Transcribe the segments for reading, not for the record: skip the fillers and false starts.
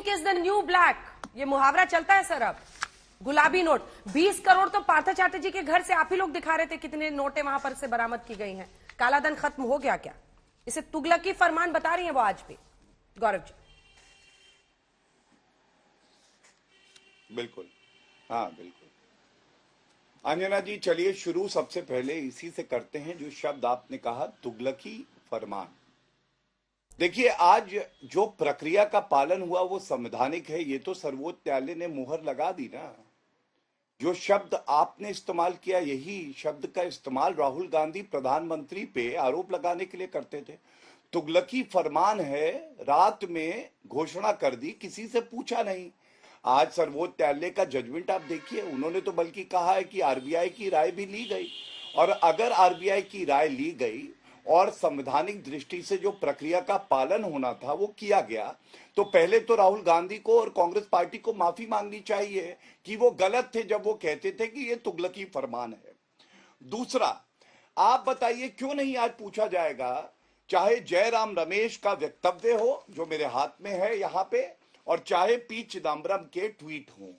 Pink is the new black, ये मुहावरा चलता है सर। अब गुलाबी नोट 20 करोड़ तो पार्थ चैटर्जी के घर से आप ही लोग दिखा रहे थे, कितने नोटें वहां पर से बरामद की गई हैं। काला धन खत्म हो गया क्या? इसे तुगलकी फरमान बता रही है वो आज भी। गौरव जी। बिल्कुल, हाँ बिल्कुल। अंजना जी, चलिए शुरू सबसे पहले इसी से करते हैं जो शब्द आपने कहा, तुगलकी फरमान। देखिए, आज जो प्रक्रिया का पालन हुआ वो संवैधानिक है, ये तो सर्वोच्च न्यायालय ने मुहर लगा दी ना। जो शब्द आपने इस्तेमाल किया, यही शब्द का इस्तेमाल राहुल गांधी प्रधानमंत्री पे आरोप लगाने के लिए करते थे। तुगलकी फरमान है, रात में घोषणा कर दी, किसी से पूछा नहीं। आज सर्वोच्च न्यायालय का जजमेंट आप देखिए, उन्होंने तो बल्कि कहा है कि आरबीआई की राय भी ली गई, और अगर आरबीआई की राय ली गई और संवैधानिक दृष्टि से जो प्रक्रिया का पालन होना था वो किया गया, तो पहले तो राहुल गांधी को और कांग्रेस पार्टी को माफी मांगनी चाहिए कि वो गलत थे जब वो कहते थे कि ये तुगलकी फरमान है। दूसरा, आप बताइए क्यों नहीं आज पूछा जाएगा, चाहे जयराम रमेश का वक्तव्य हो जो मेरे हाथ में है यहाँ पे, और चाहे पी चिदम्बरम के ट्वीट हों।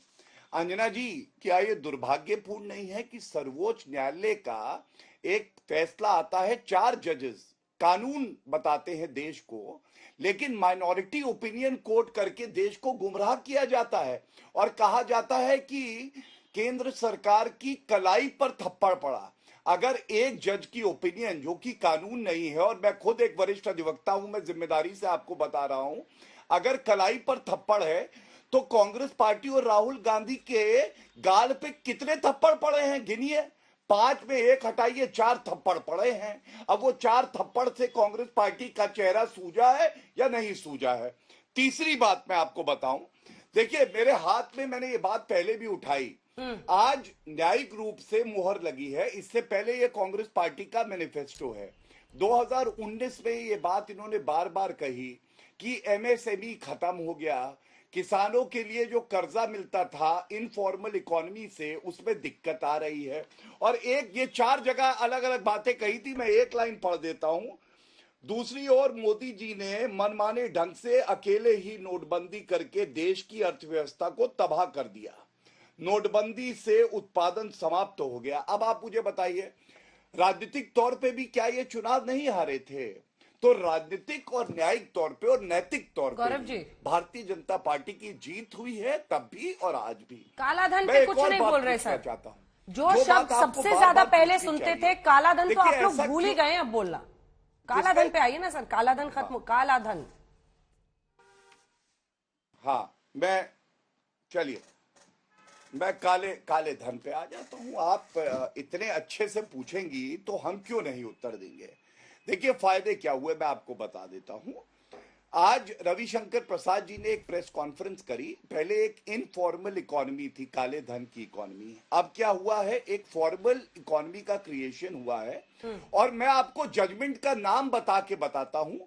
अंजना जी, क्या ये दुर्भाग्यपूर्ण नहीं है कि सर्वोच्च न्यायालय का एक फैसला आता है, 4 जजेस कानून बताते हैं देश को, लेकिन माइनॉरिटी ओपिनियन कोट करके देश को गुमराह किया जाता है और कहा जाता है कि केंद्र सरकार की कलाई पर थप्पड़ पड़ा। अगर एक जज की ओपिनियन जो कि कानून नहीं है, और मैं खुद एक वरिष्ठ अधिवक्ता हूं, मैं जिम्मेदारी से आपको बता रहा हूं, अगर कलाई पर थप्पड़ है तो कांग्रेस पार्टी और राहुल गांधी के गाल पे कितने थप्पड़ पड़े हैं गिनिए। 5 में 1 हटाइए, 4 थप्पड़ पड़े हैं। अब वो 4 थप्पड़ से कांग्रेस पार्टी का चेहरा सूजा है या नहीं सूजा है। तीसरी बात मैं आपको बताऊं, देखिए मेरे हाथ में, मैंने ये बात पहले भी उठाई, आज न्यायिक रूप से मुहर लगी है, इससे पहले ये कांग्रेस पार्टी का मैनिफेस्टो है। 2019 में ये बात इन्होंने बार बार कही कि एमएसएमई खत्म हो गया, किसानों के लिए जो कर्जा मिलता था इनफॉर्मल इकोनॉमी से, उसमें दिक्कत आ रही है। और एक ये 4 जगह अलग अलग बातें कही थी, मैं एक लाइन पढ़ देता हूं। दूसरी ओर मोदी जी ने मनमाने ढंग से अकेले ही नोटबंदी करके देश की अर्थव्यवस्था को तबाह कर दिया। नोटबंदी से उत्पादन समाप्त हो गया। अब आप मुझे बताइए, राजनीतिक तौर पे भी क्या ये चुनाव नहीं हारे थे? तो राजनीतिक और न्यायिक तौर पे और नैतिक तौर पे भारतीय जनता पार्टी की जीत हुई है, तब भी और आज भी। काला धन पे कुछ नहीं बोल रहे सर, चाहता हूं जो शब्द सबसे ज्यादा पहले सुनते थे काला धन, तो आप लोग भूल ही गए अब बोलना। काला धन पे आइए ना सर, काला धन खत्म, काला धन। हाँ, चलिए मैं काले धन पे आ जाता हूं। आप इतने अच्छे से पूछेंगी तो हम क्यों नहीं उत्तर देंगे। देखिए फायदे क्या हुए मैं आपको बता देता हूं। आज रविशंकर प्रसाद जी ने एक प्रेस कॉन्फ्रेंस करी। पहले एक इनफॉर्मल इकोनॉमी थी, काले धन की इकोनॉमी, अब क्या हुआ है, एक फॉर्मल इकोनॉमी का क्रिएशन हुआ है। और मैं आपको जजमेंट का नाम बता के बताता हूं।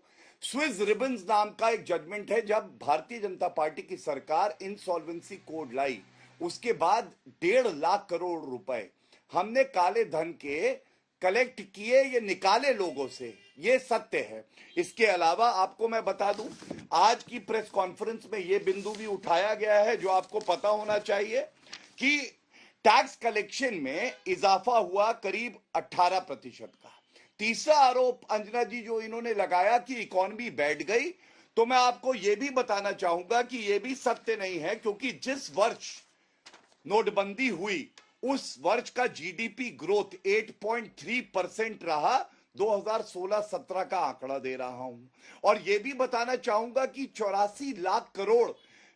स्विस रिबन्स नाम का एक जजमेंट है। जब भारतीय जनता पार्टी की सरकार इंसॉल्वेंसी कोड लाई, उसके बाद 1.5 लाख करोड़ रुपए हमने काले धन के कलेक्ट किए, ये निकाले लोगों से, ये सत्य है। इसके अलावा आपको मैं बता दूं, आज की प्रेस कॉन्फ्रेंस में ये बिंदु भी उठाया गया है जो आपको पता होना चाहिए कि टैक्स कलेक्शन में इजाफा हुआ करीब 18% का। तीसरा आरोप अंजना जी जो इन्होंने लगाया कि इकोनॉमी बैठ गई, तो मैं आपको यह भी बताना चाहूंगा कि यह भी सत्य नहीं है, क्योंकि जिस वर्ष नोटबंदी हुई उस वर्ष का जीडीपी ग्रोथ 8.3% रहा। 2016-17 का आंकड़ा दे रहा हूं। और यह भी बताना चाहूंगा कि 84 लाख करोड़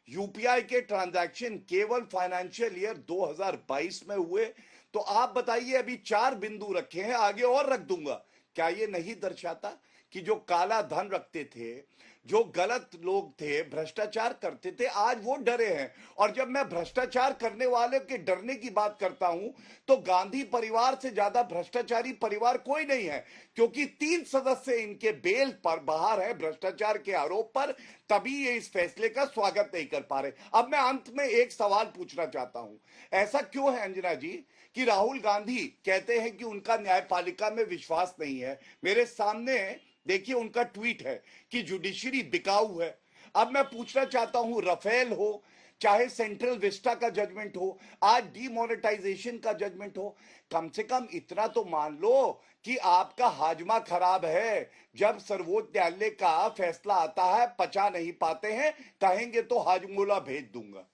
यूपीआई के ट्रांजैक्शन केवल फाइनेंशियल ईयर 2022 में हुए। तो आप बताइए, अभी 4 बिंदु रखे हैं, आगे और रख दूंगा। क्या ये नहीं दर्शाता कि जो काला धन रखते थे, जो गलत लोग थे, भ्रष्टाचार करते थे, आज वो डरे हैं। और जब मैं भ्रष्टाचार करने वाले के डरने की बात करता हूं, तो गांधी परिवार से ज्यादा भ्रष्टाचारी परिवार कोई नहीं है, क्योंकि 3 सदस्य इनके बेल पर बाहर है भ्रष्टाचार के आरोप पर, तभी ये इस फैसले का स्वागत नहीं कर पा रहे। अब मैं अंत में एक सवाल पूछना चाहता हूं, ऐसा क्यों है अंजना जी कि राहुल गांधी कहते हैं कि उनका न्यायपालिका में विश्वास नहीं है? मेरे सामने देखिए उनका ट्वीट है कि जुडिशरी बिकाऊ है। अब मैं पूछना चाहता हूं, रफेल हो, चाहे सेंट्रल विस्टा का जजमेंट हो, आज डीमोनेटाइजेशन का जजमेंट हो, कम से कम इतना तो मान लो कि आपका हाजमा खराब है। जब सर्वोच्च न्यायालय का फैसला आता है, पचा नहीं पाते हैं, कहेंगे तो हाजमोला भेज दूंगा।